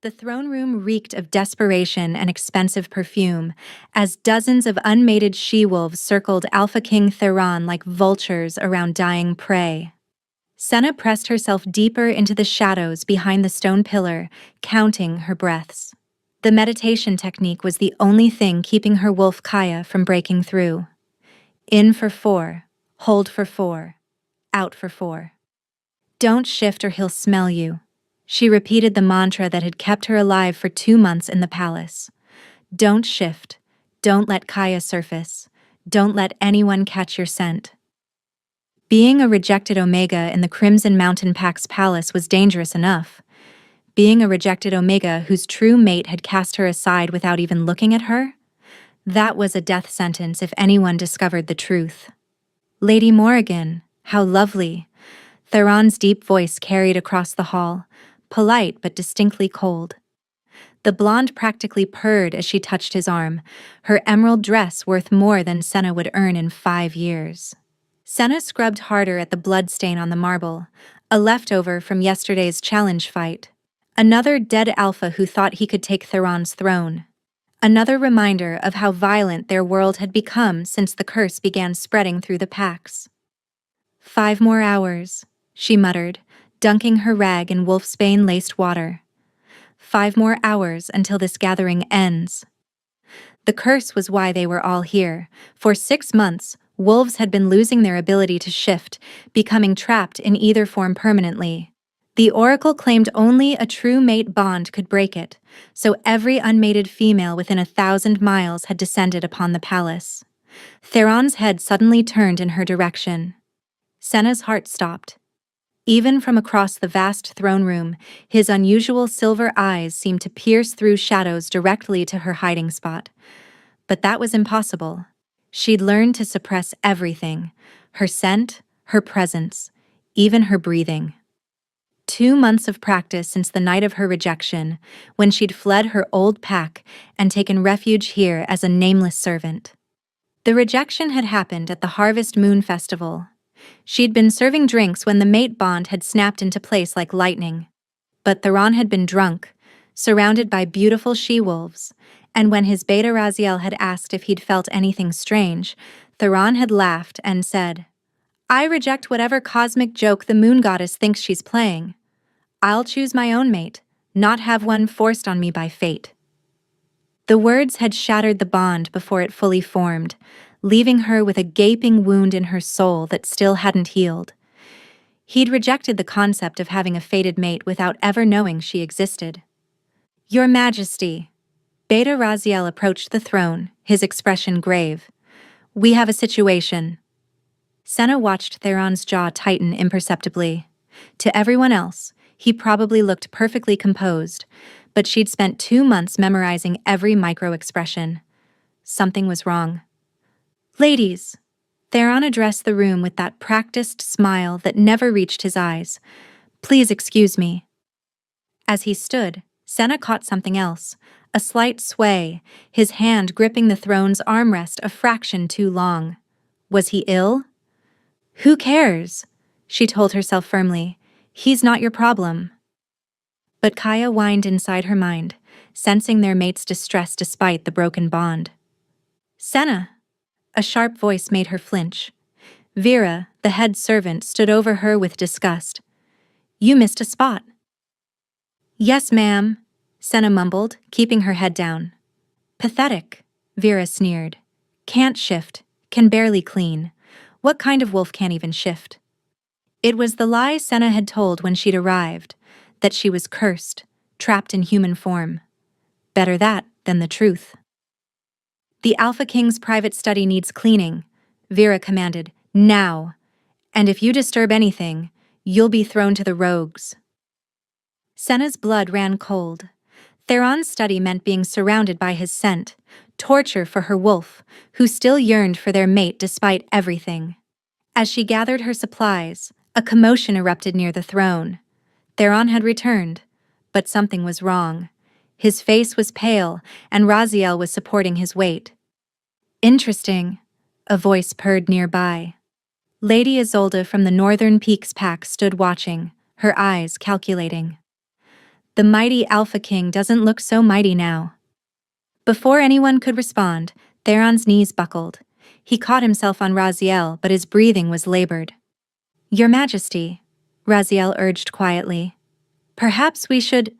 The throne room reeked of desperation and expensive perfume, as dozens of unmated she-wolves circled Alpha King Theron like vultures around dying prey. Senna pressed herself deeper into the shadows behind the stone pillar, counting her breaths. The meditation technique was the only thing keeping her wolf Kaya from breaking through. In for 4, hold for 4, out for 4. Don't shift or he'll smell you. She repeated the mantra that had kept her alive for 2 months in the palace. Don't shift. Don't let Kaya surface. Don't let anyone catch your scent. Being a rejected Omega in the Crimson Mountain Pack's palace was dangerous enough. Being a rejected Omega whose true mate had cast her aside without even looking at her? That was a death sentence if anyone discovered the truth. Lady Morrigan, how lovely. Theron's deep voice carried across the hall, polite but distinctly cold. The blonde practically purred as she touched his arm, her emerald dress worth more than Senna would earn in 5 years. Senna scrubbed harder at the bloodstain on the marble, a leftover from yesterday's challenge fight. Another dead alpha who thought he could take Theron's throne. Another reminder of how violent their world had become since the curse began spreading through the packs. 5 more hours, she muttered, dunking her rag in wolfsbane-laced water. 5 more hours until this gathering ends. The curse was why they were all here. For 6 months, wolves had been losing their ability to shift, becoming trapped in either form permanently. The Oracle claimed only a true mate bond could break it, so every unmated female within 1,000 miles had descended upon the palace. Theron's head suddenly turned in her direction. Senna's heart stopped. Even from across the vast throne room, his unusual silver eyes seemed to pierce through shadows directly to her hiding spot. But that was impossible. She'd learned to suppress everything, her scent, her presence, even her breathing. 2 months of practice since the night of her rejection, when she'd fled her old pack and taken refuge here as a nameless servant. The rejection had happened at the Harvest Moon Festival. She'd been serving drinks when the mate bond had snapped into place like lightning. But Theron had been drunk, surrounded by beautiful she-wolves, and when his beta Raziel had asked if he'd felt anything strange, Theron had laughed and said, "I reject whatever cosmic joke the moon goddess thinks she's playing. I'll choose my own mate, not have one forced on me by fate." The words had shattered the bond before it fully formed, leaving her with a gaping wound in her soul that still hadn't healed. He'd rejected the concept of having a fated mate without ever knowing she existed. "Your Majesty." Beta Raziel approached the throne, his expression grave. "We have a situation." Senna watched Theron's jaw tighten imperceptibly. To everyone else, he probably looked perfectly composed, but she'd spent 2 months memorizing every micro-expression. Something was wrong. "Ladies," Theron addressed the room with that practiced smile that never reached his eyes. "Please excuse me." As he stood, Senna caught something else, a slight sway, his hand gripping the throne's armrest a fraction too long. Was he ill? "Who cares?" she told herself firmly. "He's not your problem." But Kaya whined inside her mind, sensing their mate's distress despite the broken bond. "Senna!" A sharp voice made her flinch. Vera, the head servant, stood over her with disgust. "You missed a spot." "Yes, ma'am," Senna mumbled, keeping her head down. "Pathetic," Vera sneered. "Can't shift, can barely clean. What kind of wolf can't even shift?" It was the lie Senna had told when she'd arrived, that she was cursed, trapped in human form. Better that than the truth. "The Alpha King's private study needs cleaning," Vera commanded, "now. And if you disturb anything, you'll be thrown to the rogues." Senna's blood ran cold. Theron's study meant being surrounded by his scent, torture for her wolf, who still yearned for their mate despite everything. As she gathered her supplies, a commotion erupted near the throne. Theron had returned, but something was wrong. His face was pale, and Raziel was supporting his weight. "Interesting," a voice purred nearby. Lady Isolde from the Northern Peaks pack stood watching, her eyes calculating. The mighty Alpha King doesn't look so mighty now. Before anyone could respond, Theron's knees buckled. He caught himself on Raziel, but his breathing was labored. "Your Majesty," Raziel urged quietly. "Perhaps we should—"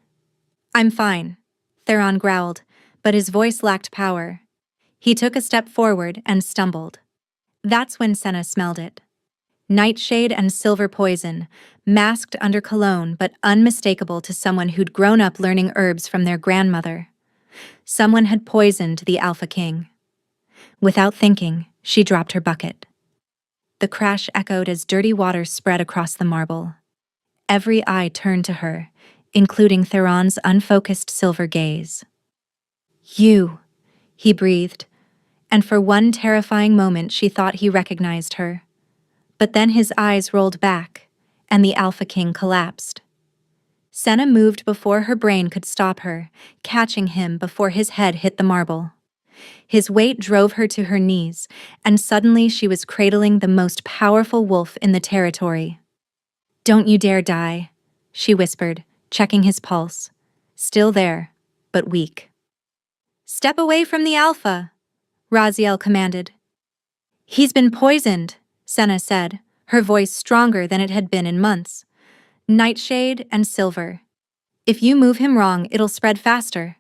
"I'm fine," Theron growled, but his voice lacked power. He took a step forward and stumbled. That's when Senna smelled it. Nightshade and silver poison, masked under cologne but unmistakable to someone who'd grown up learning herbs from their grandmother. Someone had poisoned the Alpha King. Without thinking, she dropped her bucket. The crash echoed as dirty water spread across the marble. Every eye turned to her, including Theron's unfocused silver gaze. "You," he breathed, and for one terrifying moment she thought he recognized her. But then his eyes rolled back, and the Alpha King collapsed. Senna moved before her brain could stop her, catching him before his head hit the marble. His weight drove her to her knees, and suddenly she was cradling the most powerful wolf in the territory. "Don't you dare die," she whispered, checking his pulse. Still there, but weak. "Step away from the Alpha," Raziel commanded. "He's been poisoned," Senna said, her voice stronger than it had been in months. "Nightshade and silver. If you move him wrong, it'll spread faster."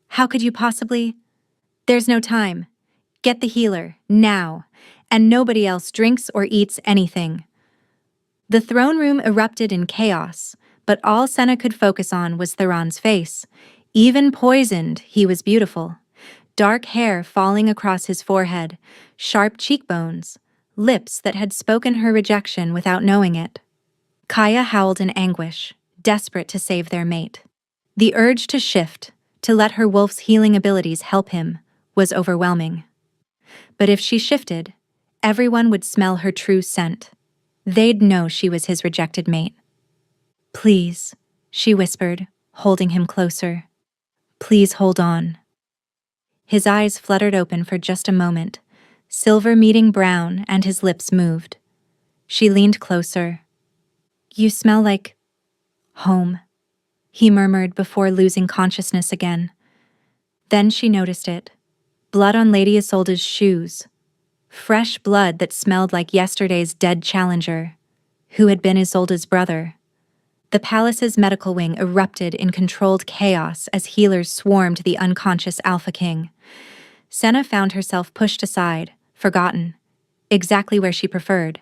"How could you possibly—" "There's no time. Get the healer, now, and nobody else drinks or eats anything." The throne room erupted in chaos, but all Senna could focus on was Theron's face. Even poisoned, he was beautiful. Dark hair falling across his forehead, sharp cheekbones, lips that had spoken her rejection without knowing it. Kaya howled in anguish, desperate to save their mate. The urge to shift, to let her wolf's healing abilities help him, was overwhelming. But if she shifted, everyone would smell her true scent. They'd know she was his rejected mate. "Please," she whispered, holding him closer. "Please hold on." His eyes fluttered open for just a moment, silver meeting brown, and his lips moved. She leaned closer. "You smell like home," he murmured before losing consciousness again. Then she noticed it. Blood on Lady Isolde's shoes. Fresh blood that smelled like yesterday's dead challenger, who had been Isolde's brother. The palace's medical wing erupted in controlled chaos as healers swarmed the unconscious Alpha King. Senna found herself pushed aside, forgotten, exactly where she preferred.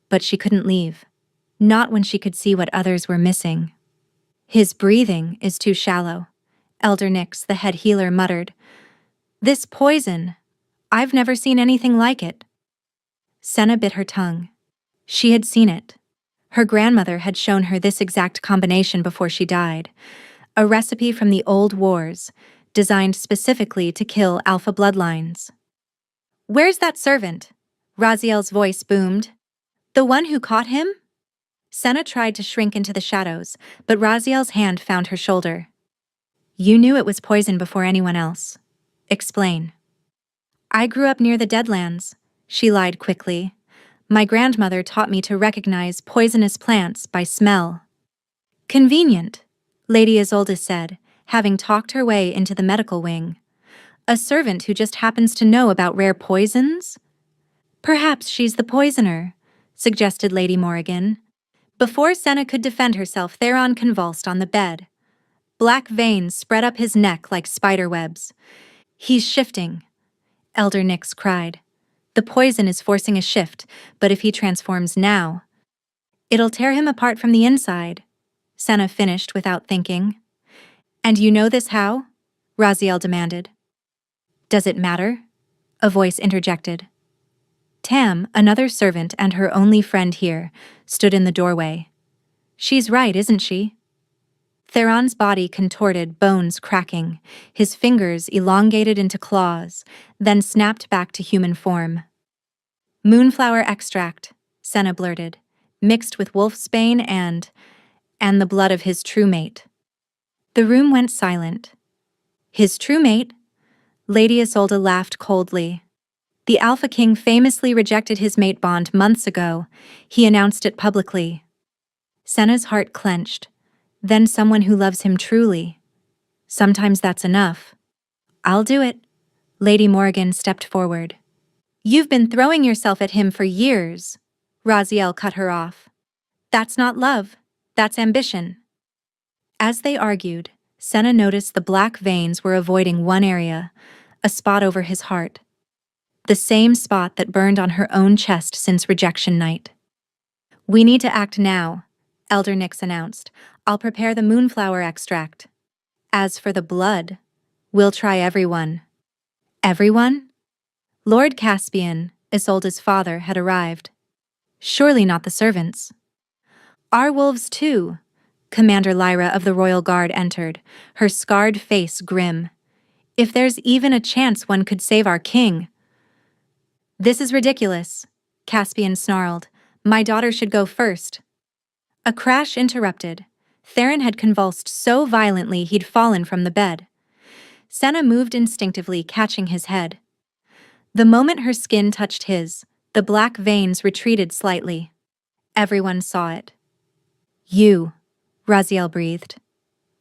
But she couldn't leave. Not when she could see what others were missing. "His breathing is too shallow," Elder Nyx, the head healer, muttered. "This poison, I've never seen anything like it." Senna bit her tongue. She had seen it. Her grandmother had shown her this exact combination before she died. A recipe from the old wars, designed specifically to kill alpha bloodlines. "Where's that servant?" Raziel's voice boomed. "The one who caught him?" Senna tried to shrink into the shadows, but Raziel's hand found her shoulder. "You knew it was poison before anyone else. Explain." "I grew up near the Deadlands," she lied quickly. "My grandmother taught me to recognize poisonous plants by smell." "Convenient," Lady Isolde said, having talked her way into the medical wing. "A servant who just happens to know about rare poisons?" "Perhaps she's the poisoner," suggested Lady Morrigan. Before Senna could defend herself, Theron convulsed on the bed. Black veins spread up his neck like spiderwebs. "He's shifting," Elder Nyx cried. "The poison is forcing a shift, but if he transforms now, it'll tear him apart from the inside," Senna finished without thinking. "And you know this how?" Raziel demanded. "Does it matter?" a voice interjected. Tam, another servant and her only friend here, stood in the doorway. "She's right, isn't she?" Theron's body contorted, bones cracking, his fingers elongated into claws, then snapped back to human form. "Moonflower extract," Senna blurted, "mixed with wolfsbane and the blood of his true mate." The room went silent. "His true mate?" Lady Isolde laughed coldly. "The Alpha King famously rejected his mate bond months ago. He announced it publicly." Senna's heart clenched. Then someone who loves him truly. Sometimes that's enough. I'll do it. Lady Morgan stepped forward. You've been throwing yourself at him for years. Raziel cut her off. That's not love. That's ambition. As they argued, Senna noticed the black veins were avoiding one area, a spot over his heart. The same spot that burned on her own chest since rejection night. We need to act now, Elder Nyx announced. I'll prepare the moonflower extract. As for the blood, we'll try everyone. Everyone? Lord Caspian, Isolde's father, had arrived. Surely not the servants. Our wolves too. Commander Lyra of the Royal Guard entered, her scarred face grim. If there's even a chance one could save our king. This is ridiculous, Caspian snarled. My daughter should go first. A crash interrupted. Theron had convulsed so violently he'd fallen from the bed. Senna moved instinctively, catching his head. The moment her skin touched his, the black veins retreated slightly. Everyone saw it. You, Raziel breathed.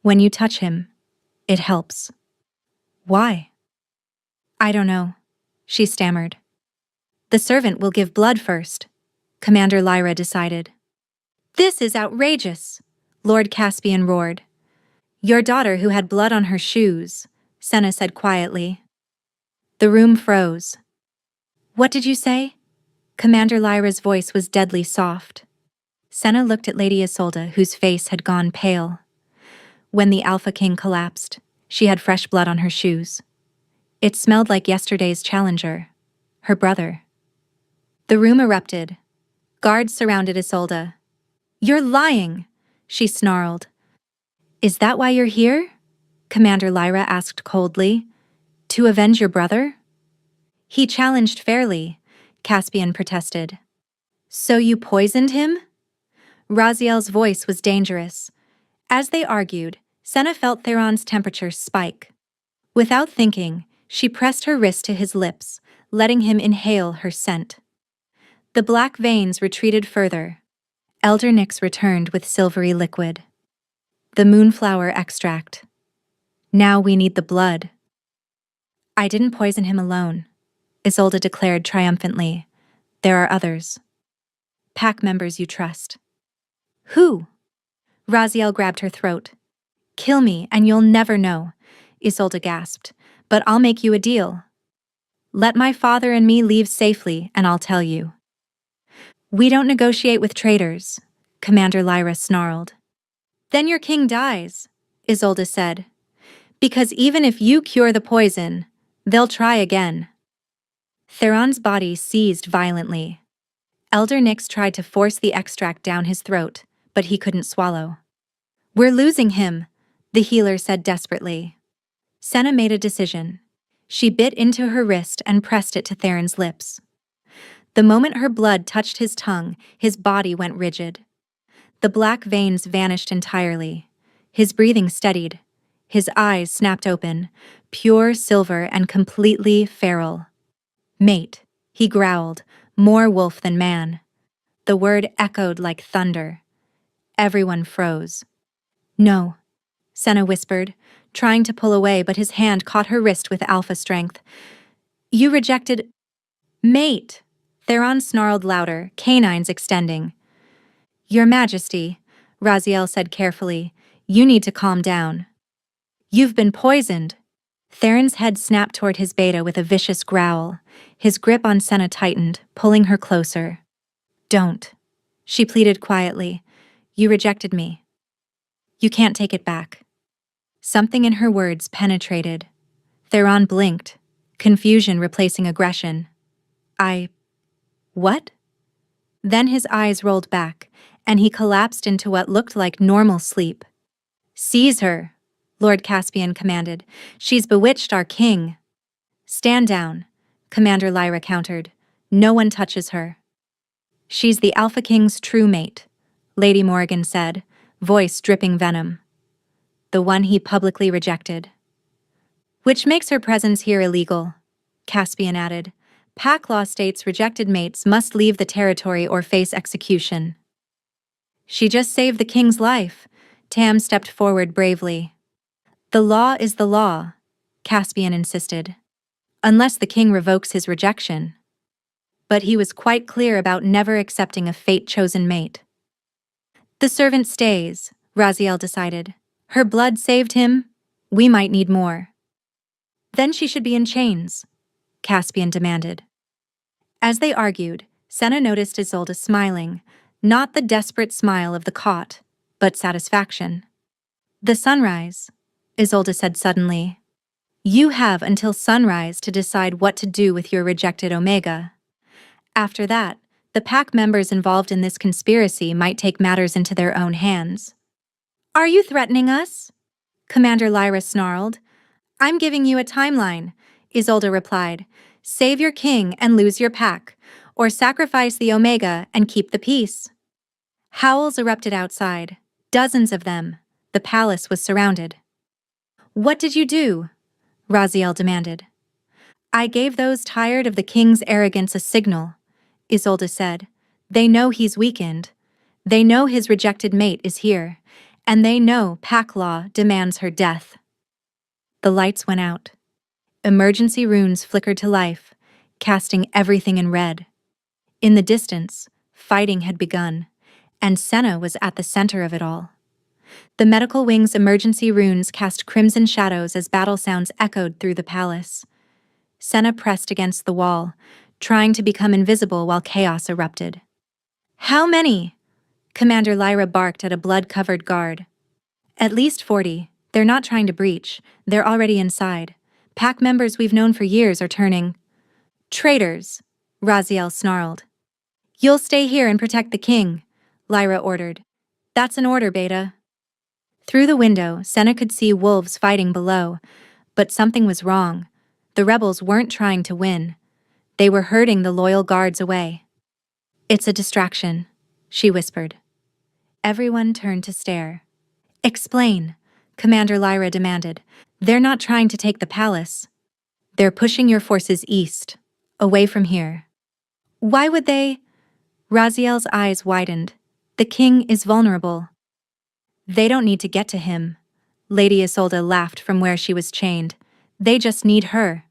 When you touch him, it helps. Why? I don't know, she stammered. The servant will give blood first, Commander Lyra decided. This is outrageous, Lord Caspian roared. Your daughter who had blood on her shoes, Senna said quietly. The room froze. What did you say? Commander Lyra's voice was deadly soft. Senna looked at Lady Isolde, whose face had gone pale. When the Alpha King collapsed, she had fresh blood on her shoes. It smelled like yesterday's challenger, her brother. The room erupted. Guards surrounded Isolde. You're lying, she snarled. Is that why you're here? Commander Lyra asked coldly. To avenge your brother? He challenged fairly, Caspian protested. So you poisoned him? Raziel's voice was dangerous. As they argued, Senna felt Theron's temperature spike. Without thinking, she pressed her wrist to his lips, letting him inhale her scent. The black veins retreated further. Elder Nyx returned with silvery liquid. The moonflower extract. Now we need the blood. I didn't poison him alone, Isolde declared triumphantly. There are others. Pack members you trust. Who? Raziel grabbed her throat. Kill me and you'll never know, Isolde gasped. But I'll make you a deal. Let my father and me leave safely and I'll tell you. We don't negotiate with traitors, Commander Lyra snarled. Then your king dies, Isolde said. Because even if you cure the poison, they'll try again. Theron's body seized violently. Elder Nyx tried to force the extract down his throat, but he couldn't swallow. We're losing him, the healer said desperately. Senna made a decision. She bit into her wrist and pressed it to Theron's lips. The moment her blood touched his tongue, his body went rigid. The black veins vanished entirely. His breathing steadied. His eyes snapped open, pure silver and completely feral. Mate, he growled, more wolf than man. The word echoed like thunder. Everyone froze. No, Senna whispered, trying to pull away, but his hand caught her wrist with alpha strength. You rejected... Mate! Theron snarled louder, canines extending. Your Majesty, Raziel said carefully, you need to calm down. You've been poisoned. Theron's head snapped toward his beta with a vicious growl. His grip on Senna tightened, pulling her closer. Don't, she pleaded quietly. You rejected me. You can't take it back. Something in her words penetrated. Theron blinked, confusion replacing aggression. What? Then his eyes rolled back, and he collapsed into what looked like normal sleep. Seize her, Lord Caspian commanded. She's bewitched our king. Stand down, Commander Lyra countered. No one touches her. She's the Alpha King's true mate, Lady Morgan said, voice dripping venom. The one he publicly rejected. Which makes her presence here illegal, Caspian added. Pack law states rejected mates must leave the territory or face execution. She just saved the king's life, Tam stepped forward bravely. The law is the law, Caspian insisted. Unless the king revokes his rejection. But he was quite clear about never accepting a fate-chosen mate. The servant stays, Raziel decided. Her blood saved him. We might need more. Then she should be in chains, Caspian demanded. As they argued, Senna noticed Isolde smiling, not the desperate smile of the caught, but satisfaction. The sunrise, Isolde said suddenly. You have until sunrise to decide what to do with your rejected Omega. After that, the pack members involved in this conspiracy might take matters into their own hands. Are you threatening us? Commander Lyra snarled. I'm giving you a timeline, Isolde replied. Save your king and lose your pack, or sacrifice the Omega and keep the peace. Howls erupted outside, dozens of them. The palace was surrounded. What did you do? Raziel demanded. I gave those tired of the king's arrogance a signal, Isolde said. They know he's weakened. They know his rejected mate is here, and they know pack law demands her death. The lights went out. Emergency runes flickered to life, casting everything in red. In the distance, fighting had begun, and Senna was at the center of it all. The medical wing's emergency runes cast crimson shadows as battle sounds echoed through the palace. Senna pressed against the wall, trying to become invisible while chaos erupted. How many? Commander Lyra barked at a blood-covered guard. At least 40. They're not trying to breach. They're already inside. Pack members we've known for years are turning traitors, Raziel snarled. You'll stay here and protect the king, Lyra ordered. That's an order, Beta. Through the window, Senna could see wolves fighting below, but something was wrong. The rebels weren't trying to win. They were herding the loyal guards away. It's a distraction, she whispered. Everyone turned to stare. Explain, Commander Lyra demanded. They're not trying to take the palace. They're pushing your forces east, away from here. Why would they? Raziel's eyes widened. The king is vulnerable. They don't need to get to him. Lady Isolde laughed from where she was chained. They just need her.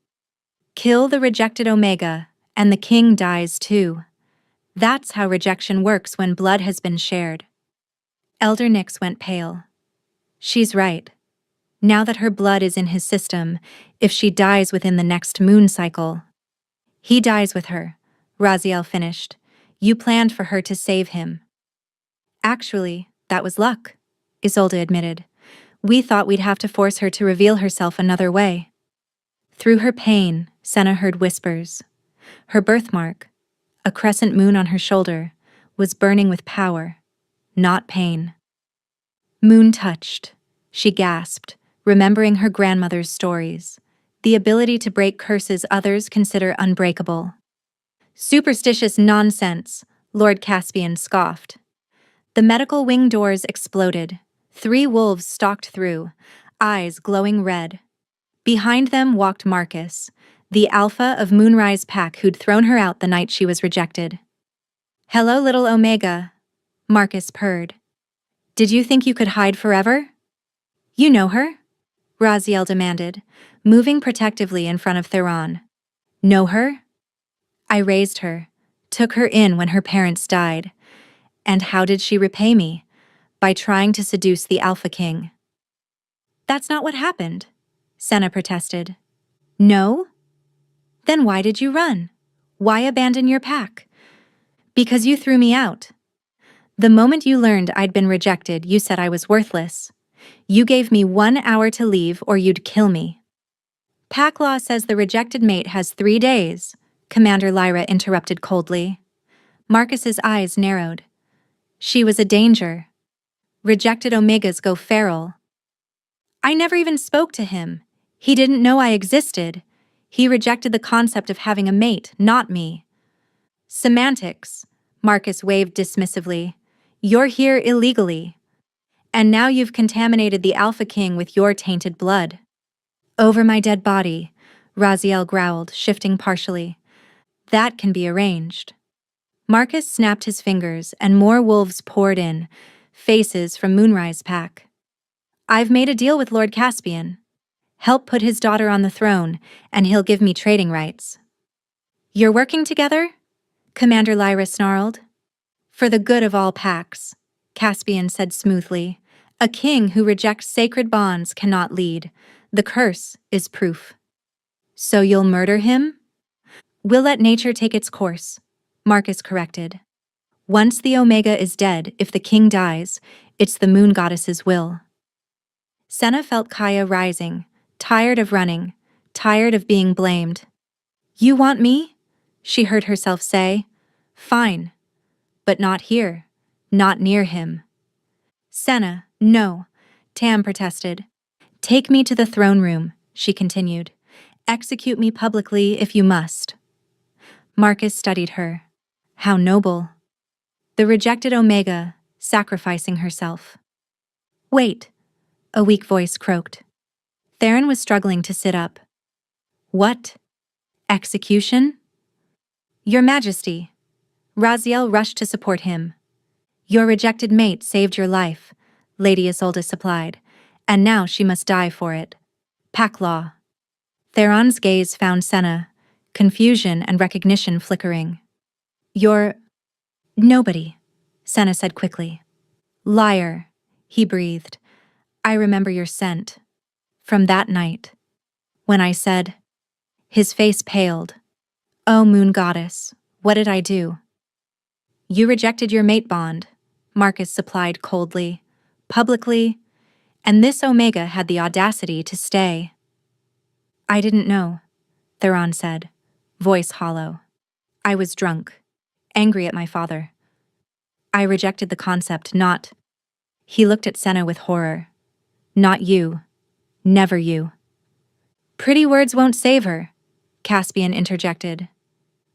Kill the rejected Omega, and the king dies too. That's how rejection works when blood has been shared. Elder Nyx went pale. She's right. Now that her blood is in his system, if she dies within the next moon cycle. He dies with her, Raziel finished. You planned for her to save him. Actually, that was luck, Isolde admitted. We thought we'd have to force her to reveal herself another way. Through her pain, Senna heard whispers. Her birthmark, a crescent moon on her shoulder, was burning with power, not pain. Moon touched, she gasped, remembering her grandmother's stories, the ability to break curses others consider unbreakable. Superstitious nonsense, Lord Caspian scoffed. The medical wing doors exploded. 3 wolves stalked through, eyes glowing red. Behind them walked Marcus, the alpha of Moonrise Pack who'd thrown her out the night she was rejected. Hello, little Omega, Marcus purred. Did you think you could hide forever? You know her? Raziel demanded, moving protectively in front of Theron. Know her? I raised her, took her in when her parents died. And how did she repay me? By trying to seduce the Alpha King. That's not what happened, Senna protested. No? Then why did you run? Why abandon your pack? Because you threw me out. The moment you learned I'd been rejected, you said I was worthless. You gave me 1 hour to leave or you'd kill me. Pack law says the rejected mate has 3 days, Commander Lyra interrupted coldly. Marcus's eyes narrowed. She was a danger. Rejected Omegas go feral. I never even spoke to him. He didn't know I existed. He rejected the concept of having a mate, not me. Semantics, Marcus waved dismissively. You're here illegally. And now you've contaminated the Alpha King with your tainted blood. Over my dead body, Raziel growled, shifting partially. That can be arranged. Marcus snapped his fingers and more wolves poured in, faces from Moonrise Pack. I've made a deal with Lord Caspian. Help put his daughter on the throne, and he'll give me trading rights. You're working together? Commander Lyra snarled. For the good of all Pax, Caspian said smoothly. A king who rejects sacred bonds cannot lead. The curse is proof. So you'll murder him? We'll let nature take its course, Marcus corrected. Once the Omega is dead, if the king dies, it's the moon goddess's will. Senna felt Kaya rising, tired of running, tired of being blamed. You want me? She heard herself say. Fine. But not here. Not near him. Senna, no, Tam protested. Take me to the throne room, she continued. Execute me publicly if you must. Marcus studied her. How noble. The rejected Omega, sacrificing herself. Wait, a weak voice croaked. Theron was struggling to sit up. What? Execution? Your Majesty. Raziel rushed to support him. Your rejected mate saved your life, Lady Isolde supplied, and now she must die for it. Pack law. Theron's gaze found Senna, confusion and recognition flickering. You're... nobody, Senna said quickly. Liar, he breathed. I remember your scent. From that night. When I said... His face paled. Oh, moon goddess, what did I do? You rejected your mate bond, Marcus supplied coldly, publicly, and this Omega had the audacity to stay. I didn't know, Theron said, voice hollow. I was drunk, angry at my father. I rejected the concept, not... He looked at Senna with horror. Not you. Never you. Pretty words won't save her, Caspian interjected.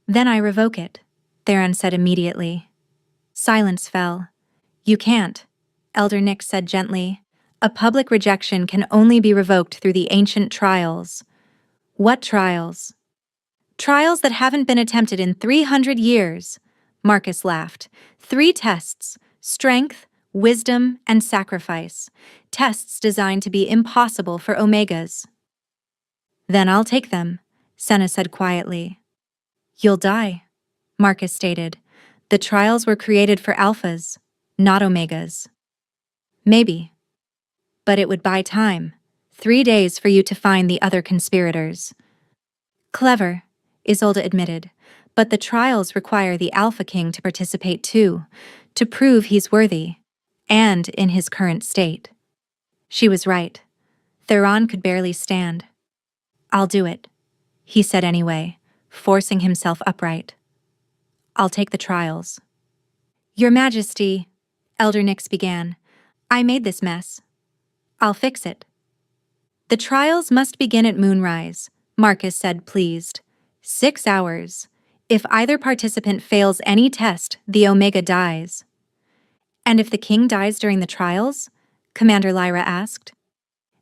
Then I revoke it, Theron said immediately. Silence fell. You can't, Elder Nick said gently. A public rejection can only be revoked through the ancient trials. What trials? Trials that haven't been attempted in 300 years, Marcus laughed. 3 tests: strength, wisdom, and sacrifice. Tests designed to be impossible for Omegas. Then I'll take them, Senna said quietly. You'll die, Marcus stated. The trials were created for Alphas, not Omegas. Maybe. But it would buy time. 3 days for you to find the other conspirators. Clever, Isolde admitted, but the trials require the Alpha King to participate too, to prove he's worthy, and in his current state. She was right. Theron could barely stand. I'll do it, he said anyway, forcing himself upright. I'll take the trials. Your Majesty, Elder Nix began, I made this mess. I'll fix it. The trials must begin at moonrise, Marcus said, pleased. 6 hours. If either participant fails any test, the Omega dies. And if the king dies during the trials? Commander Lyra asked.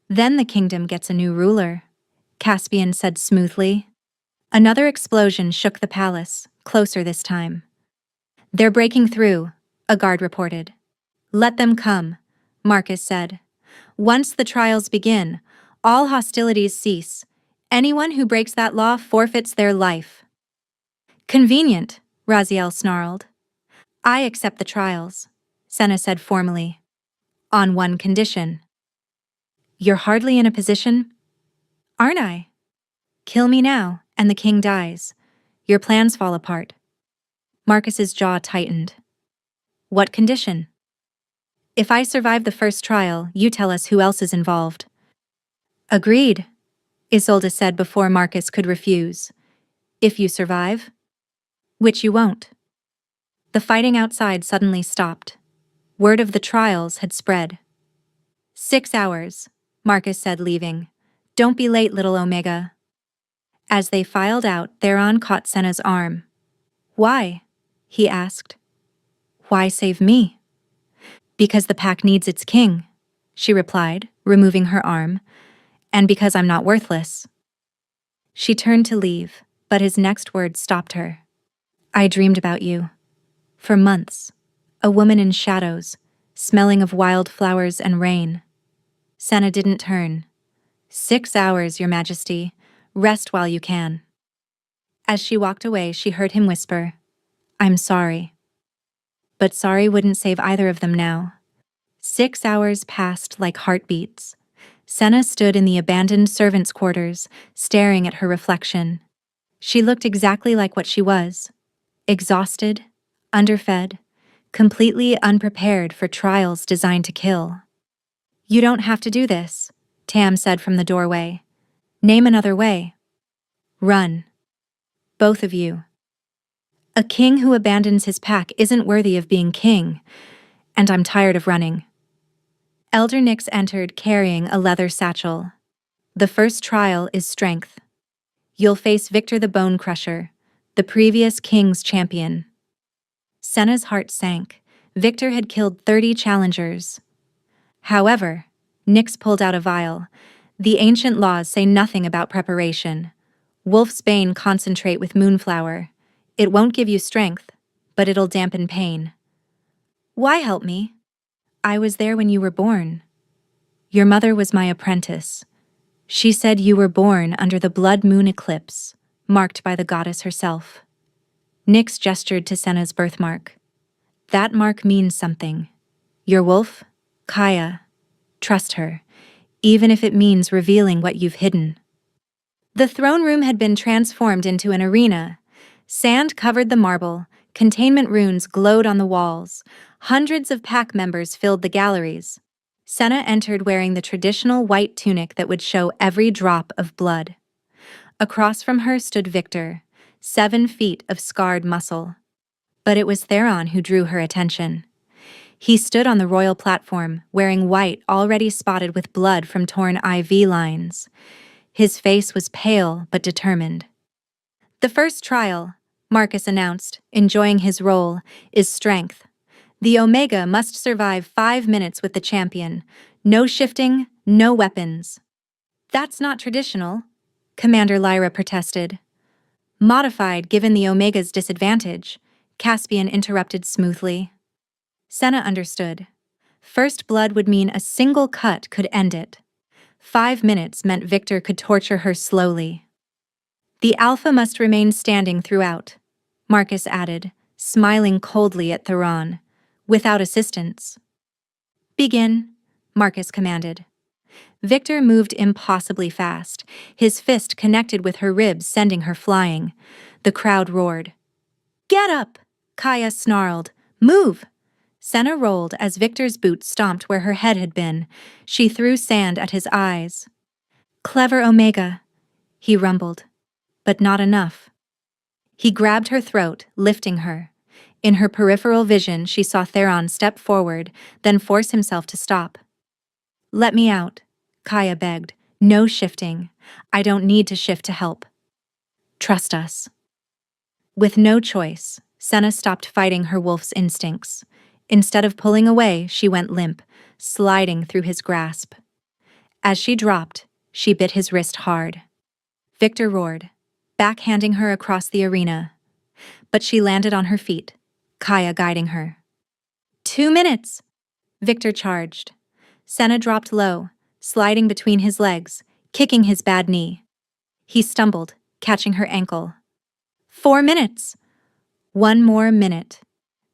Then the kingdom gets a new ruler, Caspian said smoothly. Another explosion shook the palace, closer this time. They're breaking through, a guard reported. Let them come, Marcus said. Once the trials begin, all hostilities cease. Anyone who breaks that law forfeits their life. Convenient, Raziel snarled. I accept the trials, Senna said formally. On one condition. You're hardly in a position? Aren't I? Kill me now, and the king dies. Your plans fall apart. Marcus's jaw tightened. What condition? If I survive the first trial, you tell us who else is involved. Agreed, Isolde said before Marcus could refuse. If you survive? Which you won't. The fighting outside suddenly stopped. Word of the trials had spread. 6 hours, Marcus said, leaving. Don't be late, little Omega. As they filed out, Theron caught Senna's arm. Why? He asked. Why save me? Because the pack needs its king, she replied, removing her arm, and because I'm not worthless. She turned to leave, but his next words stopped her. I dreamed about you. For months. A woman in shadows, smelling of wildflowers and rain. Senna didn't turn. 6 hours, Your Majesty. Rest while you can. As she walked away, she heard him whisper, I'm sorry. But sorry wouldn't save either of them now. 6 hours passed like heartbeats. Senna stood in the abandoned servants' quarters, staring at her reflection. She looked exactly like what she was. Exhausted, underfed, completely unprepared for trials designed to kill. You don't have to do this, Tam said from the doorway. Name another way. Run. Both of you. A king who abandons his pack isn't worthy of being king, and I'm tired of running. Elder Nyx entered carrying a leather satchel. The first trial is strength. You'll face Victor the Bone Crusher, the previous king's champion. Senna's heart sank. Victor had killed 30 challengers. However, Nyx pulled out a vial. The ancient laws say nothing about preparation. Wolf's Bane concentrate with Moonflower. It won't give you strength, but it'll dampen pain. Why help me? I was there when you were born. Your mother was my apprentice. She said you were born under the blood moon eclipse, marked by the goddess herself. Nyx gestured to Senna's birthmark. That mark means something. Your wolf, Kaya. Trust her, even if it means revealing what you've hidden. The throne room had been transformed into an arena. Sand covered the marble, containment runes glowed on the walls. Hundreds of pack members filled the galleries. Senna entered wearing the traditional white tunic that would show every drop of blood. Across from her stood Victor, 7 feet of scarred muscle. But it was Theron who drew her attention. He stood on the royal platform, wearing white already spotted with blood from torn IV lines. His face was pale but determined. The first trial, Marcus announced, enjoying his role, is strength. The Omega must survive 5 minutes with the champion. No shifting, no weapons. That's not traditional, Commander Lyra protested. Modified given the Omega's disadvantage, Caspian interrupted smoothly. Senna understood. First blood would mean a single cut could end it. 5 minutes meant Victor could torture her slowly. The Alpha must remain standing throughout, Marcus added, smiling coldly at Theron. Without assistance. Begin, Marcus commanded. Victor moved impossibly fast, his fist connected with her ribs, sending her flying. The crowd roared. Get up! Kaya snarled. Move! Senna rolled as Victor's boot stomped where her head had been. She threw sand at his eyes. Clever Omega, he rumbled. But not enough. He grabbed her throat, lifting her. In her peripheral vision, she saw Theron step forward, then force himself to stop. Let me out, Kaya begged. No shifting. I don't need to shift to help. Trust us. With no choice, Senna stopped fighting her wolf's instincts. Instead of pulling away, she went limp, sliding through his grasp. As she dropped, she bit his wrist hard. Victor roared, backhanding her across the arena. But she landed on her feet, Kaya guiding her. 2 minutes! Victor charged. Senna dropped low, sliding between his legs, kicking his bad knee. He stumbled, catching her ankle. 4 minutes! 1 more minute.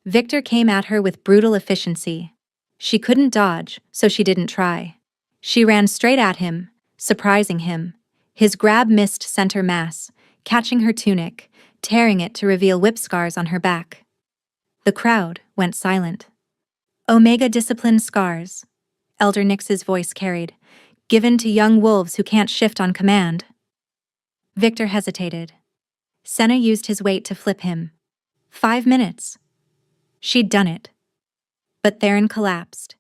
Victor came at her with brutal efficiency. She couldn't dodge, so she didn't try. She ran straight at him, surprising him. His grab missed center mass, catching her tunic, tearing it to reveal whip scars on her back. The crowd went silent. Omega discipline scars, Elder Nyx's voice carried, given to young wolves who can't shift on command. Victor hesitated. Senna used his weight to flip him. 5 minutes. She'd done it. But Theron collapsed,